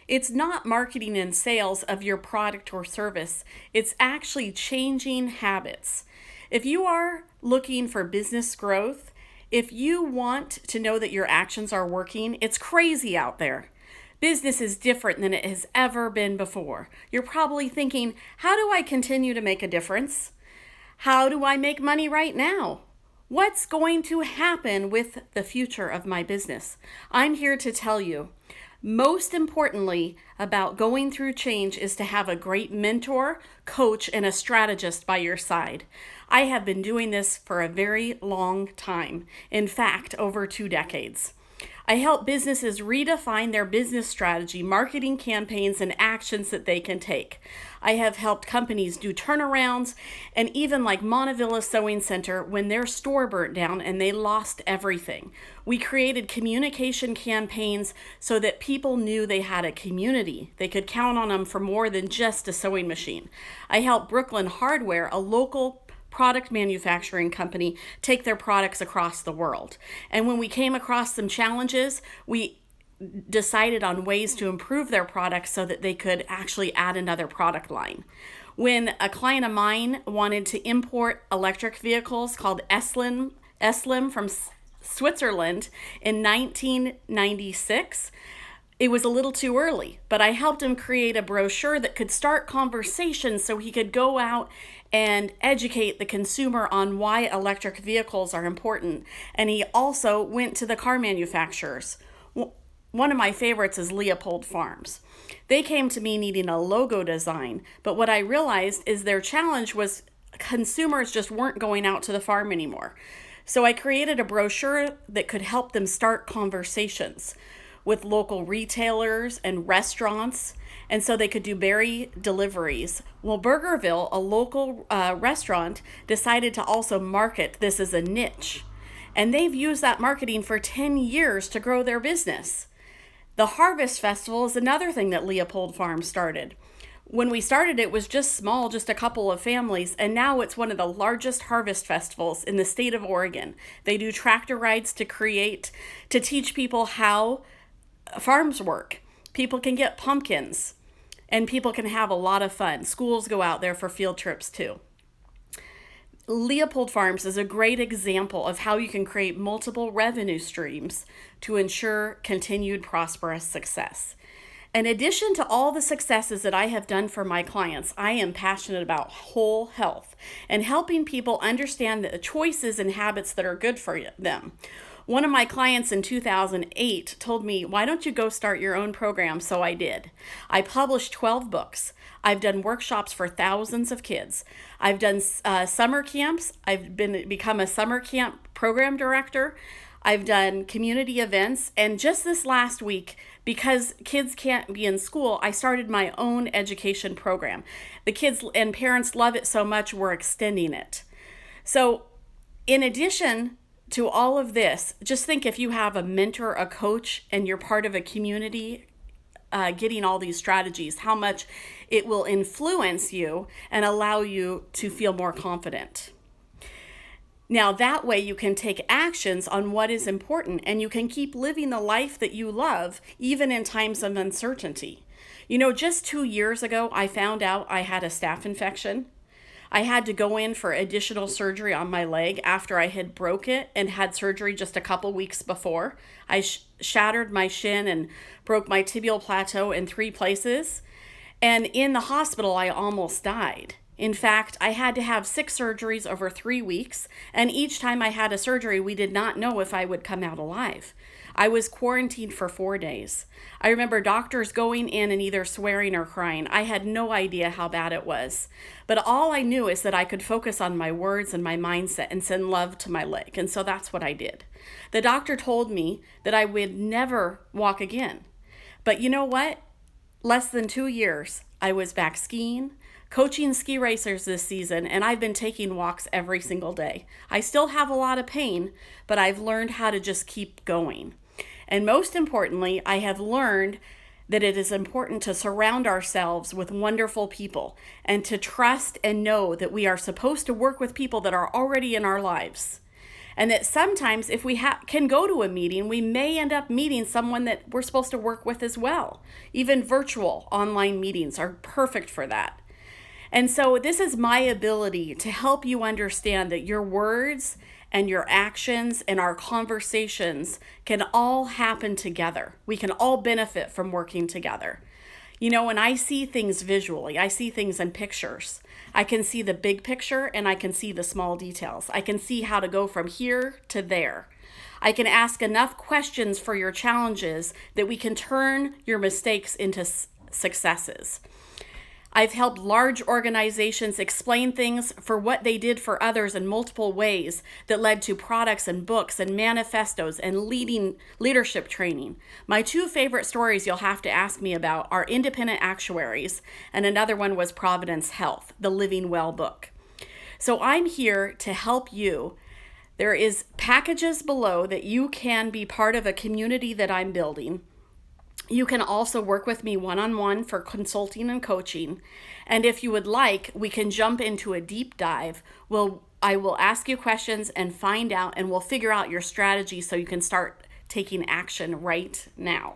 It's not marketing and sales of your product or service, it's actually changing habits. If you are looking for business growth, if you want to know that your actions are working, it's crazy out there. Business is different than it has ever been before. You're probably thinking, how do I continue to make a difference? How do I make money right now? What's going to happen with the future of my business? I'm here to tell you. Most importantly, about going through change is to have a great mentor, coach, and a strategist by your side. I have been doing this for a very long time. In fact, over 2 decades. I help businesses redefine their business strategy, marketing campaigns, and actions that they can take. I have helped companies do turnarounds, and even like Montevilla Sewing Center when their store burnt down and they lost everything. We created communication campaigns so that people knew they had a community. They could count on them for more than just a sewing machine. I helped Brooklyn Hardware, a local product manufacturing company, take their products across the world. And when we came across some challenges, we decided on ways to improve their products so that they could actually add another product line. When a client of mine wanted to import electric vehicles called Eslim from Switzerland in 1996, it was a little too early, but I helped him create a brochure that could start conversations so he could go out and educate the consumer on why electric vehicles are important. And he also went to the car manufacturers. One of my favorites is Leopold Farms. They came to me needing a logo design, but what I realized is their challenge was consumers just weren't going out to the farm anymore. So I created a brochure that could help them start conversations with local retailers and restaurants, and so they could do berry deliveries. Well, Burgerville, a local restaurant, decided to also market this as a niche, and they've used that marketing for 10 years to grow their business. The Harvest Festival is another thing that Leopold Farm started. When we started, it was just small, just a couple of families, and now it's one of the largest harvest festivals in the state of Oregon. They do tractor rides to teach people how farms work. People can get pumpkins and people can have a lot of fun. Schools go out there for field trips too. Leopold Farms is a great example of how you can create multiple revenue streams to ensure continued prosperous success. In addition to all the successes that I have done for my clients, I am passionate about whole health and helping people understand the choices and habits that are good for them. One of my clients in 2008 told me, why don't you go start your own program? So I did. I published 12 books. I've done workshops for thousands of kids. I've done summer camps. I've become a summer camp program director. I've done community events. And just this last week, because kids can't be in school, I started my own education program. The kids and parents love it so much, we're extending it. So in addition to all of this, just think if you have a mentor, a coach, and you're part of a community getting all these strategies, how much it will influence you and allow you to feel more confident. Now, that way you can take actions on what is important and you can keep living the life that you love, even in times of uncertainty. You know, just 2 years ago, I found out I had a staph infection. I had to go in for additional surgery on my leg after I had broke it and had surgery just a couple weeks before. I shattered my shin and broke my tibial plateau in 3 places. And in the hospital, I almost died. In fact, I had to have 6 surgeries over 3 weeks, and each time I had a surgery, we did not know if I would come out alive. I was quarantined for 4 days. I remember doctors going in and either swearing or crying. I had no idea how bad it was. But all I knew is that I could focus on my words and my mindset and send love to my leg. And so that's what I did. The doctor told me that I would never walk again. But you know what? Less than 2 years, I was back skiing, coaching ski racers this season, and I've been taking walks every single day. I still have a lot of pain, but I've learned how to just keep going. And most importantly, I have learned that it is important to surround ourselves with wonderful people and to trust and know that we are supposed to work with people that are already in our lives. And that sometimes if we can go to a meeting, we may end up meeting someone that we're supposed to work with as well. Even virtual online meetings are perfect for that. And so this is my ability to help you understand that your words and your actions and our conversations can all happen together. We can all benefit from working together. You know, when I see things visually, I see things in pictures. I can see the big picture and I can see the small details. I can see how to go from here to there. I can ask enough questions for your challenges that we can turn your mistakes into successes. I've helped large organizations explain things for what they did for others in multiple ways that led to products and books and manifestos and leadership training. My two favorite stories you'll have to ask me about are Independent Actuaries, and another one was Providence Health, the Living Well book. So I'm here to help you. There is packages below that you can be part of a community that I'm building. You can also work with me one-on-one for consulting and coaching. And if you would like, we can jump into a deep dive. I will ask you questions and find out, and we'll figure out your strategy so you can start taking action right now.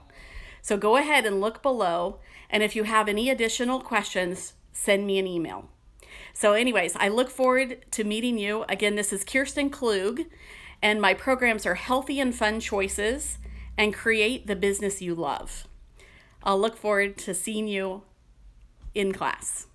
So go ahead and look below. And if you have any additional questions, send me an email. So anyways, I look forward to meeting you. Again, this is Kirsten Klug, and my programs are Healthy and Fun Choices and Create the Business You Love. I'll look forward to seeing you in class.